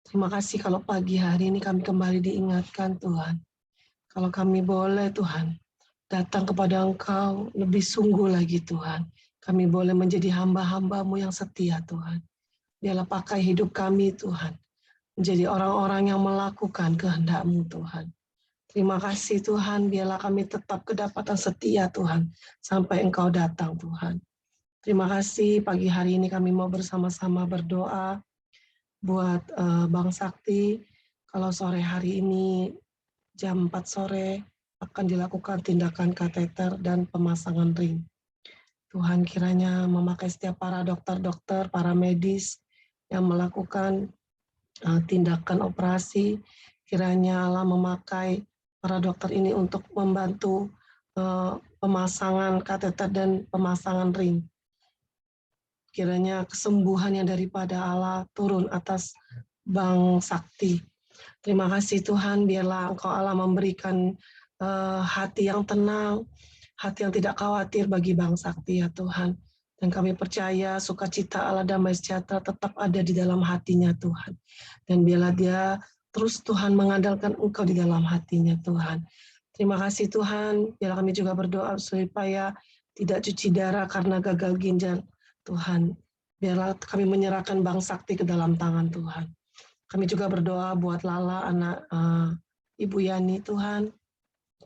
Terima kasih kalau pagi hari ini kami kembali diingatkan, Tuhan. Kalau kami boleh, Tuhan, datang kepada Engkau lebih sungguh lagi, Tuhan. Kami boleh menjadi hamba-hamba-Mu yang setia, Tuhan. Biarlah pakai hidup kami, Tuhan, menjadi orang-orang yang melakukan kehendak-Mu, Tuhan. Terima kasih, Tuhan. Biarlah kami tetap kedapatan setia, Tuhan, sampai Engkau datang, Tuhan. Terima kasih pagi hari ini kami mau bersama-sama berdoa buat Bang Sakti. Kalau sore hari ini jam 4 sore akan dilakukan tindakan kateter dan pemasangan ring. Tuhan kiranya memakai setiap para dokter-dokter, para medis yang melakukan tindakan operasi. Kiranya Allah memakai para dokter ini untuk membantu pemasangan kateter dan pemasangan ring. Kiranya kesembuhan yang daripada Allah turun atas Bang Sakti. Terima kasih Tuhan, biarlah Engkau Allah memberikan hati yang tenang, hati yang tidak khawatir bagi Bang Sakti ya Tuhan. Dan kami percaya sukacita Allah damai sejahtera tetap ada di dalam hatinya Tuhan. Dan biarlah dia terus Tuhan mengandalkan Engkau di dalam hatinya Tuhan. Terima kasih Tuhan, biarlah kami juga berdoa supaya tidak cuci darah karena gagal ginjal Tuhan. Biarlah kami menyerahkan Bang Sakti ke dalam tangan Tuhan. Kami juga berdoa buat Lala, anak Ibu Yani Tuhan.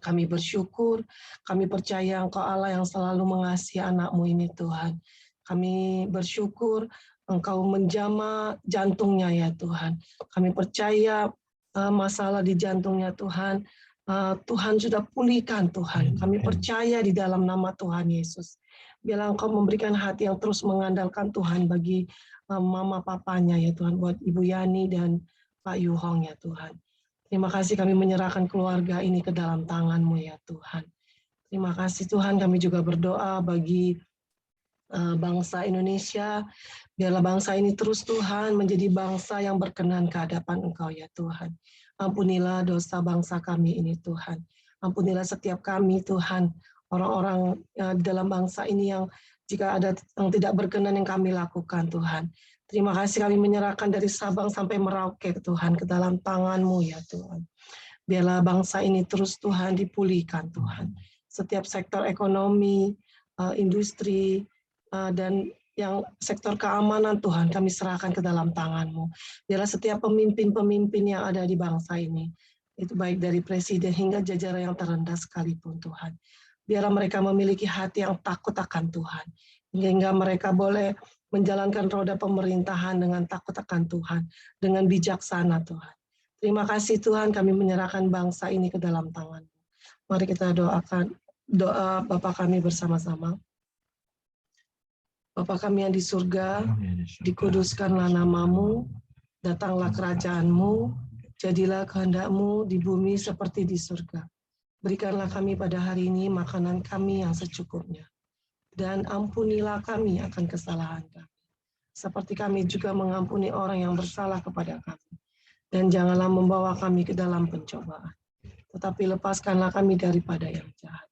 Kami bersyukur, kami percaya Engkau Allah yang selalu mengasihi anak-Mu ini Tuhan. Kami bersyukur Engkau menjamah jantungnya ya Tuhan. Kami percaya masalah di jantungnya Tuhan, Tuhan sudah pulihkan Tuhan. Kami percaya di dalam nama Tuhan Yesus. Biarlah Engkau memberikan hati yang terus mengandalkan Tuhan bagi mama papanya ya Tuhan, buat Ibu Yani dan Pak Yuhong ya Tuhan. Terima kasih kami menyerahkan keluarga ini ke dalam tangan-Mu ya Tuhan. Terima kasih Tuhan, kami juga berdoa bagi bangsa Indonesia. Biarlah bangsa ini terus Tuhan menjadi bangsa yang berkenan ke hadapan Engkau ya Tuhan. Ampunilah dosa bangsa kami ini Tuhan. Ampunilah setiap kami Tuhan, orang-orang di dalam bangsa ini yang jika ada yang tidak berkenan yang kami lakukan Tuhan. Terima kasih kami menyerahkan dari Sabang sampai Merauke Tuhan ke dalam tangan-Mu ya Tuhan. Biarlah bangsa ini terus Tuhan dipulihkan Tuhan. Setiap sektor ekonomi, industri, dan yang sektor keamanan Tuhan kami serahkan ke dalam tangan-Mu. Biarlah setiap pemimpin-pemimpin yang ada di bangsa ini, itu baik dari presiden hingga jajaran yang terendah sekalipun Tuhan. Biarlah mereka memiliki hati yang takut akan Tuhan, hingga mereka boleh menjalankan roda pemerintahan dengan takut akan Tuhan, dengan bijaksana Tuhan. Terima kasih Tuhan, kami menyerahkan bangsa ini ke dalam tangan-Mu. Mari kita doakan doa Bapa kami bersama-sama. Bapa kami yang di surga, dikuduskanlah nama-Mu, datanglah kerajaan-Mu, jadilah kehendak-Mu di bumi seperti di surga. Berikanlah kami pada hari ini makanan kami yang secukupnya. Dan ampunilah kami akan kesalahan kami. Seperti kami juga mengampuni orang yang bersalah kepada kami. Dan janganlah membawa kami ke dalam pencobaan. Tetapi lepaskanlah kami daripada yang jahat.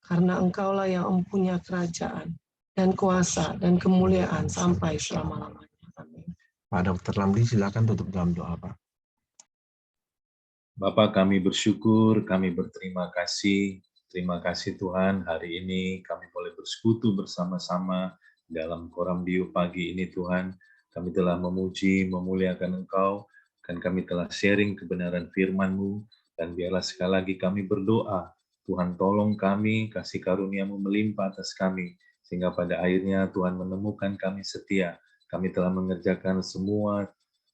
Karena Engkaulah yang mempunyai kerajaan, dan kuasa, dan kemuliaan sampai selama-lamanya. Amin. Pak Dr. Lamli, silakan tutup dalam doa, Pak. Bapa, kami bersyukur, kami berterima kasih. Terima kasih Tuhan, hari ini kami boleh bersekutu bersama-sama dalam Koram Diu pagi ini Tuhan. Kami telah memuji, memuliakan Engkau, dan kami telah sharing kebenaran firman-Mu, dan biarlah sekali lagi kami berdoa, Tuhan tolong kami, kasih karunia-Mu melimpah atas kami, sehingga pada akhirnya Tuhan menemukan kami setia. Kami telah mengerjakan semua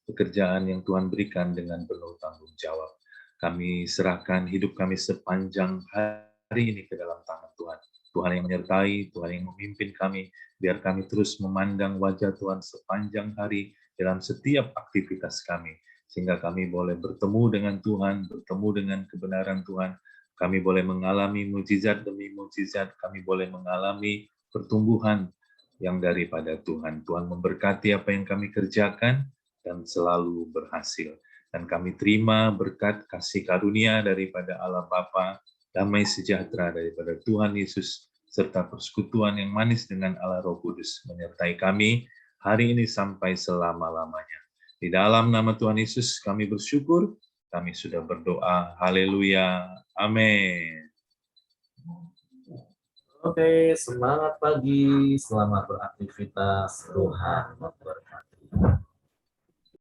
pekerjaan yang Tuhan berikan dengan penuh tanggung jawab. Kami serahkan hidup kami sepanjang hari ini ke dalam tangan Tuhan. Tuhan yang menyertai, Tuhan yang memimpin kami, biar kami terus memandang wajah Tuhan sepanjang hari dalam setiap aktivitas kami. Sehingga kami boleh bertemu dengan Tuhan, bertemu dengan kebenaran Tuhan. Kami boleh mengalami mukjizat demi mukjizat, kami boleh mengalami pertumbuhan yang daripada Tuhan. Tuhan memberkati apa yang kami kerjakan dan selalu berhasil. Dan kami terima berkat kasih karunia daripada Allah Bapa, damai sejahtera daripada Tuhan Yesus, serta persekutuan yang manis dengan Allah Roh Kudus menyertai kami hari ini sampai selama-lamanya. Di dalam nama Tuhan Yesus kami bersyukur, kami sudah berdoa. Haleluya. Amin. Oke, semangat pagi, selamat beraktivitas, Tuhan memberkati.